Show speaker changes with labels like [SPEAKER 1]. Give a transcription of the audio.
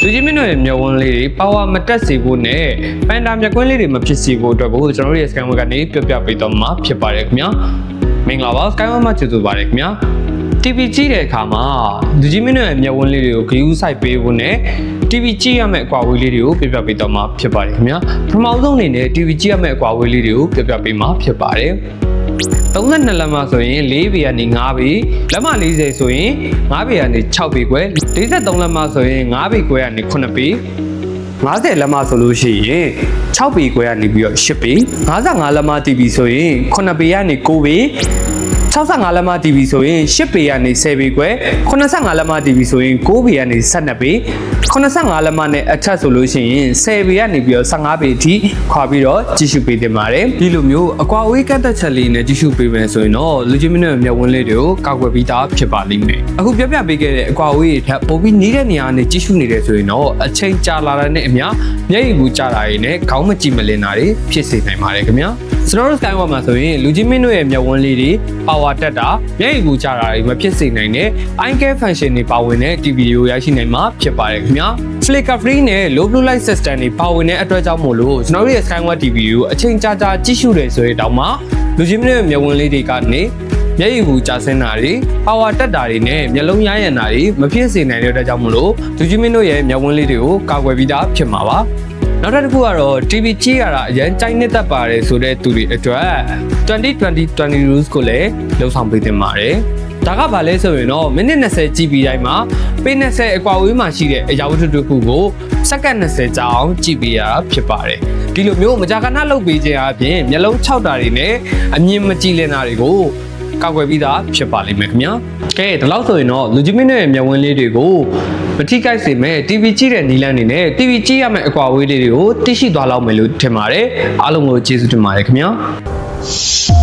[SPEAKER 1] လူကြီးမင်းတို့ရဲ့မျက်ဝန်းလေးတွေပါဝါမတက်စေဖို့နဲ့ပန်တာမျက်ကွင်းလေးတွေမဖြစ်စေဖို့အတွက်ကိုကျွန်တော်တို့ရဲ့ Skyway ကနေပြပြပေးတော့မှာဖြစ်ပါတယ်ခင်ဗျာမင်္ဂလာပါ Skyway မှာကျေးဇူးပါတယ်ခင်ဗျာ TV ကြည့်တဲ့အခါမှာလူကြီးမင်းတို့ရဲ့မျက်ဝန်းလေးတွေကိုဂရုစိုက်ပေးဖို့နဲ့ TV ကြည့်ရမယ့်အကွာအဝေးလေးတွေကိုပြပြပေးတော့မှာဖြစ်ပါတယ်ခင်ဗျာပထမဆုံးအနေနဲ့ TV ကြည့်ရမယ့်အကွာအဝေးလေးတွေကိုပြပြပေးမှာဖြစ်ပါတယ်32လက်မဆိုရင်4ပေကနေ5ပေလက်မ40ဆိုရင်5ပေကနေ6ပေကွယ်43လက်မဆိုရင်5ပေကွယ်ကနေ9ပေ50လက်မဆိုလို့ရှိရင်6ပေကွယ်ကနေပြီးတော့10ပေ55လက်မ TV ဆိုရင်9ပေကနေ9ပေ65လက်မ TV ဆိုရင်10ပေကနေ10ပေကွယ်85လက်မ TV ဆိုရင်9ပေကနေ12ပေ85လက်မနဲ့အထက်ဆိုလို့ရှိရင်10ပေကနေပြီးတော့15ပေအထိခွာပြီးတော့ကြည့်ရှုပေးတင်ပါတယ်ဒီလိုမျိုးအကွာအဝေးကန့်သက်ချက်လေးနဲ့ကြည့်ရှုပေးမယ်ဆိုရင်တော့လူကြီးမင်းတို့မျက်ဝန်းလေးတွေကိုကောက်ွယ်ပြီးသားဖြစ်ပါလိမ့်မယ်အခုပြပြပေးခဲ့တဲ့အကွာအဝေးတွေထပ်ပိုပြီးနီးတဲ့နေရာနဲ့ကြည့်ရှုနေတယ်ဆိုရင်တော့အချိန်ကြာလာတဲ့နဲ့အမျှမျက်ရည်ဘူးကြာတာတွေနဲ့ခေါင်းမကြည့်မလင်တာတွေဖြစ်စေနိုင်ပါတယ်ခင်ဗျာကျွန်တော်တို့ Skyway မှာဆိုရင်လူကြီးမင်းတို့ရဲ့မျက်ဝန်းလေးတွေပါဝါတက်တာမျက်ရည်ဘူးကြာတာတွေမဖြစ်စေနိုင်တဲ့ eye care function တွေပါဝင်တဲ့ TV ကိုရရှိနိုင်မှာဖြစ်ပါတယ်ခင်ဗျာ flicker free နဲ့ low blue light system တွေပါဝင်တဲ့အတွက်ကြောင့်မို့လို့ကျွန်တော်တို့ရဲ့ Skyway TV ကိုအချိန်ကြာကြာကြည့်ရှုတယ်ဆိုရင်တောင်မှလူကြီးမင်းတို့ရဲ့မျက်ဝန်းလေးတွေကနေမျက်ရည်ဘူးကျဆင်းတာတွေပါဝါတက်တာတွေနဲ့မျက်လုံးရမ်းရံတာတွေမဖြစ်စေနိုင်တဲ့အတွက်ကြောင့်မို့လို့လူကြီးမင်းတို့ရဲ့မျက်ဝန်းလေးတွေကိုကာကွယ်ပြီးသားဖြစ်မှာပါနောက်တစ်ခုကတော့ TV ကြည့်ရတာအရင်ကြိုက်နေတတ်ပါတယ်ဆိုတဲ့သူတွေအတွက်20 rules ကိုလည်းလှုပ်ဆောင်ပေးတင်ပါတယ်ဒါကဘာလဲဆိုရင်တော့မိနစ်20ကြည့်ပြီးတိုင်းမှာပေ20အကွာအဝေးမှာရှိတဲ့အရာဝတ္ထုတစ်ခုကိုစက္ကန့်20ကြာအောင်ကြည့်ပေးရတာဖြစ်ပါတယ်ဒီလိုမျိုးမကြာခဏလုပ်ပေးခြင်းအပြင်မျက်လုံး6တာတွေနဲ့အမြင်မကြည့်လင်တာတွေကိုကောက်ွယ်ပြီးသားဖြစ်ပါလိမ့်မယ်ခင်ဗျာကဲဒီလောက်ဆိုရင်တော့လူကြီးမင်းရဲ့မျက်ဝန်းလေးတွေကိုမထိခိုက်စေမဲ့ TV ကြည့်တဲ့နီလန်းနေနဲ့ TV ကြည့်ရမယ့်အကွာအဝေးလေးတွေကိုသိရှိသွားလောက်မယ်လို့ထင်ပါတယ်အားလုံးကိုကျေးဇူးတင်ပါတယ်ခင်ဗျာ